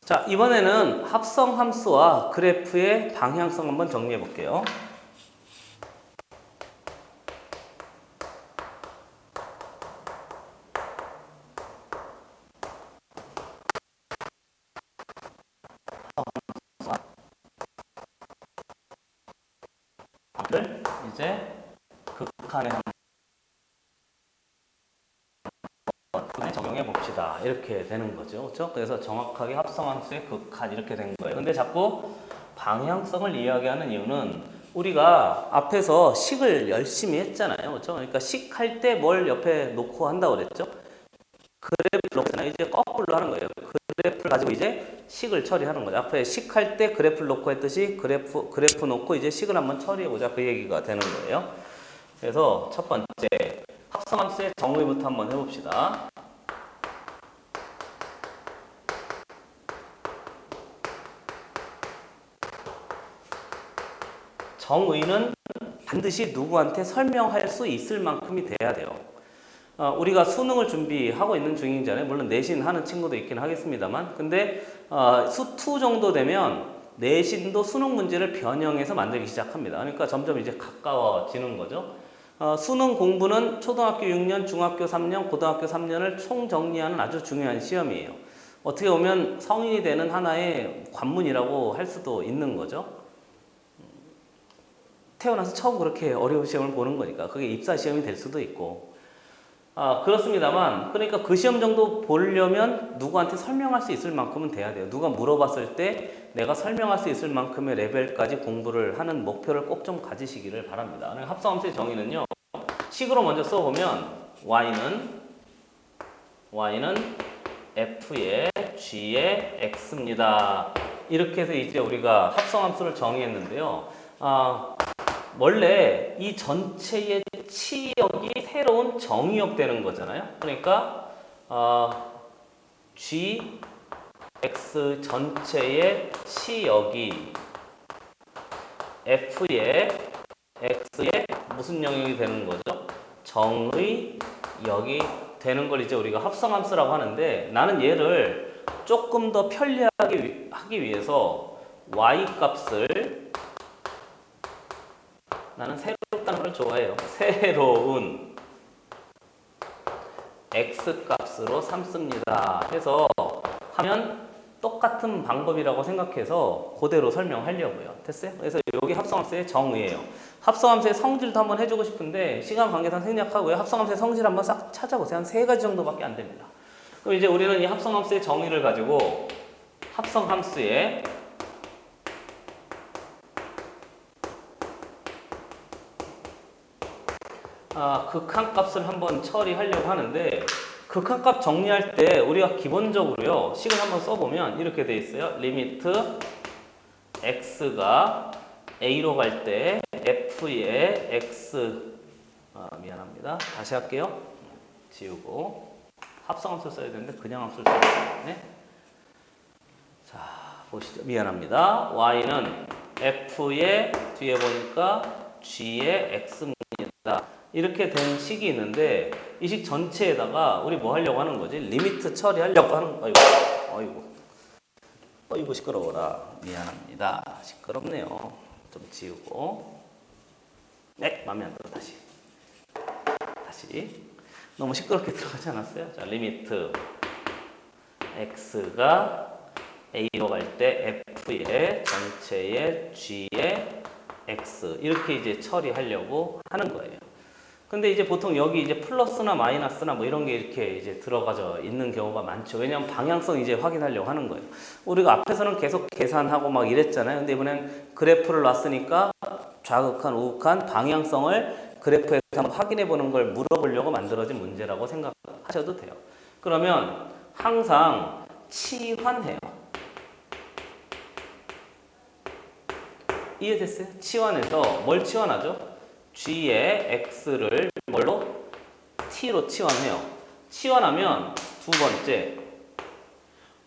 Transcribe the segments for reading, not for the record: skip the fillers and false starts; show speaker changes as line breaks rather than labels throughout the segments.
자, 이번에는 합성 함수와 그래프의 방향성 한번 정리해 볼게요. 이제 극한에 한번 적용해 봅시다. 이렇게 되는 거죠. 그렇죠? 그래서 정확하게 합성함수의 극한 이렇게 된 거예요. 근데 자꾸 방향성을 이야기하는 이유는 우리가 앞에서 식을 열심히 했잖아요. 그렇죠? 그러니까 식 할 때 뭘 옆에 놓고 한다고 그랬죠? 그래프를 놓잖아요. 이제 거꾸로 하는 거예요. 그래프를 가지고 이제 식을 처리하는 거죠. 앞에 식 할 때 그래프를 놓고 했듯이 그래프 놓고 이제 식을 한번 처리해 보자. 그 얘기가 되는 거예요. 그래서 첫 번째 합성함수의 정의부터 한번 해봅시다. 정의는 반드시 누구한테 설명할 수 있을 만큼이 돼야 돼요. 우리가 수능을 준비하고 있는 중이잖아요. 물론 내신 하는 친구도 있긴 하겠습니다만, 근데 수2 정도 되면 내신도 수능 문제를 변형해서 만들기 시작합니다. 그러니까 점점 이제 가까워지는 거죠. 수능 공부는 초등학교 6년, 중학교 3년, 고등학교 3년을 총정리하는 아주 중요한 시험이에요. 어떻게 보면 성인이 되는 하나의 관문이라고 할 수도 있는 거죠. 태어나서 처음 그렇게 어려운 시험을 보는 거니까 그게 입사 시험이 될 수도 있고 그렇습니다만 그러니까 그 시험 정도 보려면 누구한테 설명할 수 있을 만큼은 돼야 돼요. 누가 물어봤을 때 내가 설명할 수 있을 만큼의 레벨까지 공부를 하는 목표를 꼭 좀 가지시기를 바랍니다. 합성함수의 정의는요. 식으로 먼저 써보면 y는 f의 g의 x입니다. 이렇게 해서 이제 우리가 합성함수를 정의했는데요. 원래 이 전체의 치역이 새로운 정의역 되는 거잖아요. 그러니까 g x 전체의 치역이 f의 x의 무슨 영역이 되는 거죠? 정의역이 되는 걸 이제 우리가 합성함수라고 하는데 나는 얘를 조금 더 편리하게 하기 위해서 y 값을 나는 새롭다는 걸 좋아해요. 새로운 x 값으로 삼습니다. 해서 하면 똑같은 방법이라고 생각해서 그대로 설명하려고요. 됐어요? 그래서 여기 합성함수의 정의예요. 합성함수의 성질도 한번 해주고 싶은데 시간 관계상 생략하고요. 합성함수의 성질 한번 싹 찾아보세요. 한 3가지 정도밖에 안 됩니다. 그럼 이제 우리는 이 합성함수의 정의를 가지고 합성함수의 극한값을 한번 처리하려고 하는데 극한값 정리할 때 우리가 기본적으로요 식을 한번 써보면 이렇게 돼 있어요. 리미트 x가 a로 갈 때 f의 x 미안합니다. 다시 할게요. 지우고 합성함수 써야 되는데 그냥 함수를 써야 되네. 자 보시죠. 미안합니다. y는 f의 뒤에 보니까 g의 x입니다. 이렇게 된 식이 있는데 이 식 전체에다가 우리 뭐 하려고 하는 거지? 리미트 처리하려고 하는 거. 어이구 시끄러워라. 미안합니다. 시끄럽네요. 좀 지우고. 네, 마음에 안 들어. 다시. 너무 시끄럽게 들어가지 않았어요? 자, 리미트 x가 a로 갈 때 f의 전체의 g의 x 이렇게 이제 처리하려고 하는 거예요. 근데 이제 보통 여기 이제 플러스나 마이너스나 뭐 이런 게 이렇게 이제 들어가져 있는 경우가 많죠. 왜냐하면 방향성 이제 확인하려고 하는 거예요. 우리가 앞에서는 계속 계산하고 막 이랬잖아요. 근데 이번엔 그래프를 놨으니까 좌극한, 우극한 방향성을 그래프에서 한번 확인해 보는 걸 물어보려고 만들어진 문제라고 생각하셔도 돼요. 그러면 항상 치환해요. 이해됐어요? 치환해서 뭘 치환하죠? g의 x를 뭘로? t로 치환해요. 치환하면 두 번째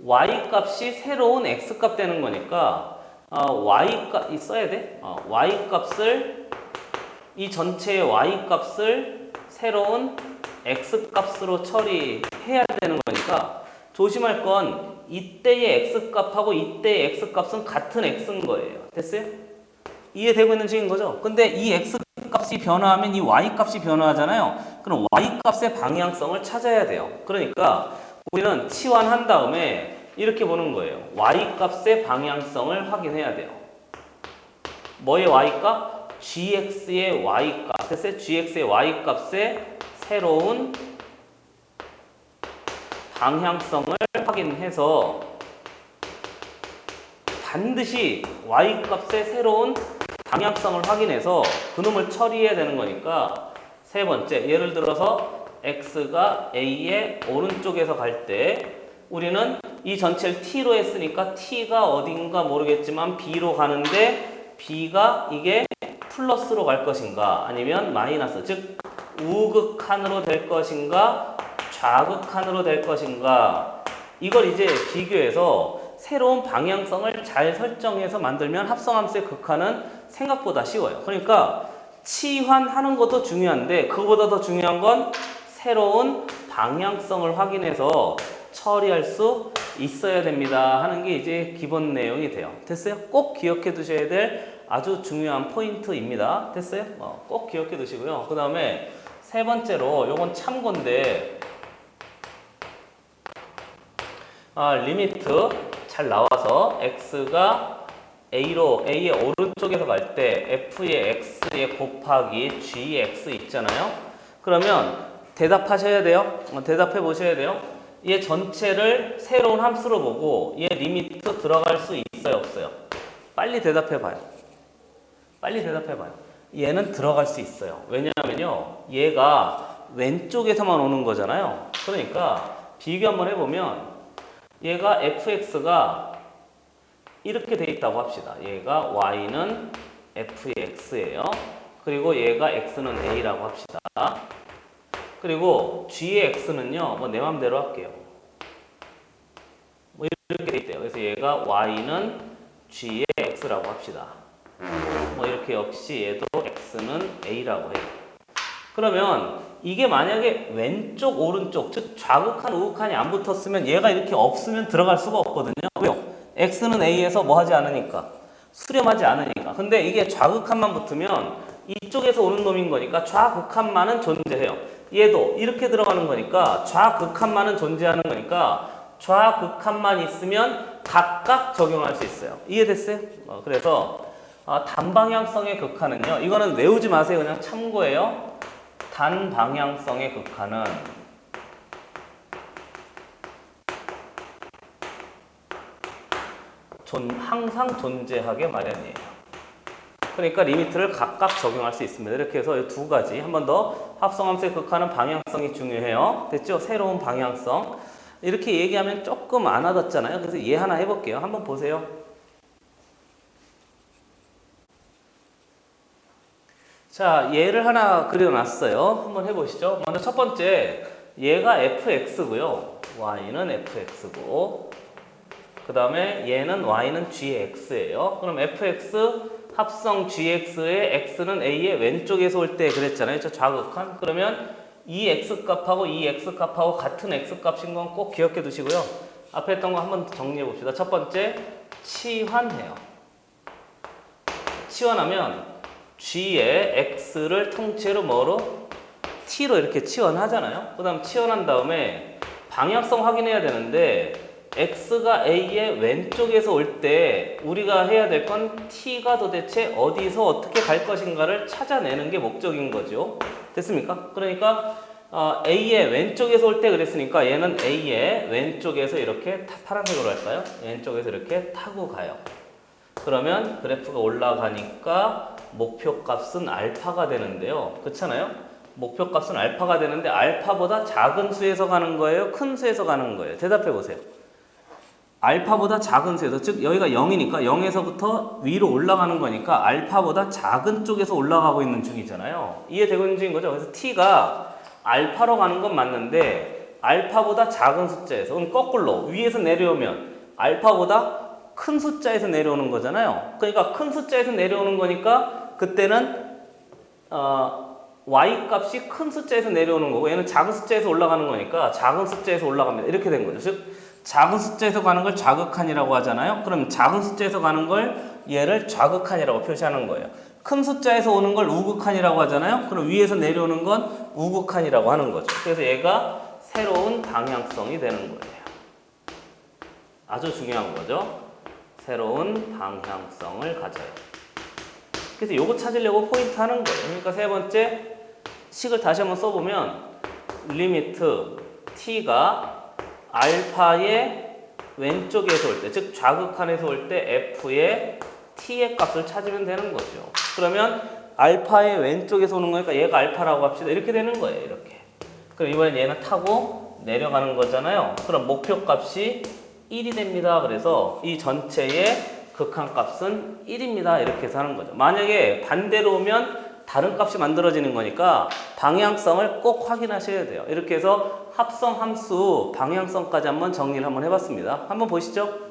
y 값이 새로운 x 값 되는 거니까 y 값 써야 돼. y 값을 이 전체의 y 값을 새로운 x 값으로 처리해야 되는 거니까 조심할 건 이때의 x값하고 이때의 x값은 같은 x인 거예요. 됐어요? 이해되고 있는 중인 거죠? 근데 이 x값이 변화하면 이 y값이 변화하잖아요. 그럼 y값의 방향성을 찾아야 돼요. 그러니까 우리는 치환한 다음에 이렇게 보는 거예요. y값의 방향성을 확인해야 돼요. 뭐의 y값? gx의 y값. 됐어요? gx의 y값의 새로운 방향성을 확인해서 반드시 y값의 새로운 방향성을 확인해서 그놈을 처리해야 되는 거니까 세 번째, 예를 들어서 x가 a의 오른쪽에서 갈 때 우리는 이 전체를 t로 했으니까 t가 어딘가 모르겠지만 b로 가는데 b가 이게 플러스로 갈 것인가 아니면 마이너스, 즉 우극한으로 될 것인가 좌극한으로 될 것인가, 이걸 이제 비교해서 새로운 방향성을 잘 설정해서 만들면 합성함수의 극한은 생각보다 쉬워요. 그러니까 치환하는 것도 중요한데 그거보다 더 중요한 건 새로운 방향성을 확인해서 처리할 수 있어야 됩니다 하는 게 이제 기본 내용이 돼요. 됐어요? 꼭 기억해 두셔야 될 아주 중요한 포인트입니다. 됐어요? 꼭 기억해 두시고요. 그 다음에 세 번째로 요건 참고인데 리미트 잘 나와서 x가 a의 오른쪽에서 갈 때 f의 x의 곱하기 g의 x 있잖아요. 그러면 대답하셔야 돼요. 대답해 보셔야 돼요. 얘 전체를 새로운 함수로 보고 얘 리미트 들어갈 수 있어요, 없어요? 빨리 대답해 봐요. 빨리 대답해 봐요. 얘는 들어갈 수 있어요. 왜냐하면요, 얘가 왼쪽에서만 오는 거잖아요. 그러니까 비교 한번 해보면 얘가 fx가 이렇게 돼 있다고 합시다. 얘가 y는 f의 x예요. 그리고 얘가 x는 a라고 합시다. 그리고 g의 x는요, 뭐 내 맘대로 할게요. 뭐 이렇게 돼 있대요. 그래서 얘가 y는 g의 x라고 합시다. 뭐 이렇게 역시 얘도 x는 a라고 해요. 그러면 이게 만약에 왼쪽 오른쪽, 즉 좌극한 우극한이 안 붙었으면 얘가 이렇게 없으면 들어갈 수가 없거든요. 왜요? x는 a에서 뭐 하지 않으니까, 수렴하지 않으니까. 근데 이게 좌극한만 붙으면 이쪽에서 오는 놈인 거니까 좌극한만은 존재해요. 얘도 이렇게 들어가는 거니까 좌극한만은 존재하는 거니까 좌극한만 있으면 각각 적용할 수 있어요. 이해됐어요? 그래서 단방향성의 극한은요, 이거는 외우지 마세요. 그냥 참고예요. 단방향성의 극한은 항상 존재하게 마련이에요. 그러니까 리미트를 각각 적용할 수 있습니다. 이렇게 해서 이 두 가지, 한 번 더 합성함수의 극한은 방향성이 중요해요. 됐죠? 새로운 방향성. 이렇게 얘기하면 조금 안 와닿잖아요. 그래서 얘 하나 해볼게요. 한번 보세요. 자, 얘를 하나 그려놨어요. 한번 해보시죠. 먼저 첫 번째, 얘가 fx고요. y는 fx고, 그 다음에 얘는 y는 gx예요. 그럼 fx 합성 gx의 x는 a의 왼쪽에서 올 때 그랬잖아요. 저 좌극한. 그러면 이 x값하고 이 x값하고 같은 x값인 건 꼭 기억해 두시고요. 앞에 했던 거 한번 정리해 봅시다. 첫 번째, 치환해요. 치환하면 g의 x를 통째로 뭐로? t로 이렇게 치환하잖아요. 그 다음 치환한 다음에 방향성 확인해야 되는데 x가 a의 왼쪽에서 올 때 우리가 해야 될 건 t가 도대체 어디서 어떻게 갈 것인가를 찾아내는 게 목적인 거죠. 됐습니까? 그러니까 a의 왼쪽에서 올 때 그랬으니까 얘는 a의 왼쪽에서 이렇게 파란색으로 할까요? 왼쪽에서 이렇게 타고 가요. 그러면 그래프가 올라가니까 목표값은 알파가 되는데요. 그렇잖아요? 목표값은 알파가 되는데 알파보다 작은 수에서 가는 거예요? 큰 수에서 가는 거예요? 대답해 보세요. 알파보다 작은 수에서, 즉 여기가 0이니까 0에서부터 위로 올라가는 거니까 알파보다 작은 쪽에서 올라가고 있는 중이잖아요. 이해되고 있는 중인 거죠? 그래서 t가 알파로 가는 건 맞는데 알파보다 작은 숫자에서, 그럼 거꾸로 위에서 내려오면 알파보다 큰 숫자에서 내려오는 거잖아요. 그러니까 큰 숫자에서 내려오는 거니까 그때는 y 값이 큰 숫자에서 내려오는 거고 얘는 작은 숫자에서 올라가는 거니까 작은 숫자에서 올라갑니다. 이렇게 된 거죠. 즉 작은 숫자에서 가는 걸 좌극한이라고 하잖아요. 그럼 작은 숫자에서 가는 걸 얘를 좌극한이라고 표시하는 거예요. 큰 숫자에서 오는 걸 우극한이라고 하잖아요. 그럼 위에서 내려오는 건 우극한이라고 하는 거죠. 그래서 얘가 새로운 방향성이 되는 거예요. 아주 중요한 거죠. 새로운 방향성을 가져요. 그래서 요거 찾으려고 포인트 하는 거예요. 그러니까 세 번째 식을 다시 한번 써보면 리미트 t가 알파의 왼쪽에서 올 때, 즉 좌극한에서 올 때 f의 t의 값을 찾으면 되는 거죠. 그러면 알파의 왼쪽에서 오는 거니까 얘가 알파라고 합시다. 이렇게 되는 거예요. 이렇게. 그럼 이번엔 얘는 타고 내려가는 거잖아요. 그럼 목표 값이 1이 됩니다. 그래서 이 전체의 극한값은 1입니다. 이렇게 해서 하는 거죠. 만약에 반대로 오면 다른 값이 만들어지는 거니까 방향성을 꼭 확인하셔야 돼요. 이렇게 해서 합성 함수 방향성까지 한번 정리를 한번 해봤습니다. 한번 보시죠.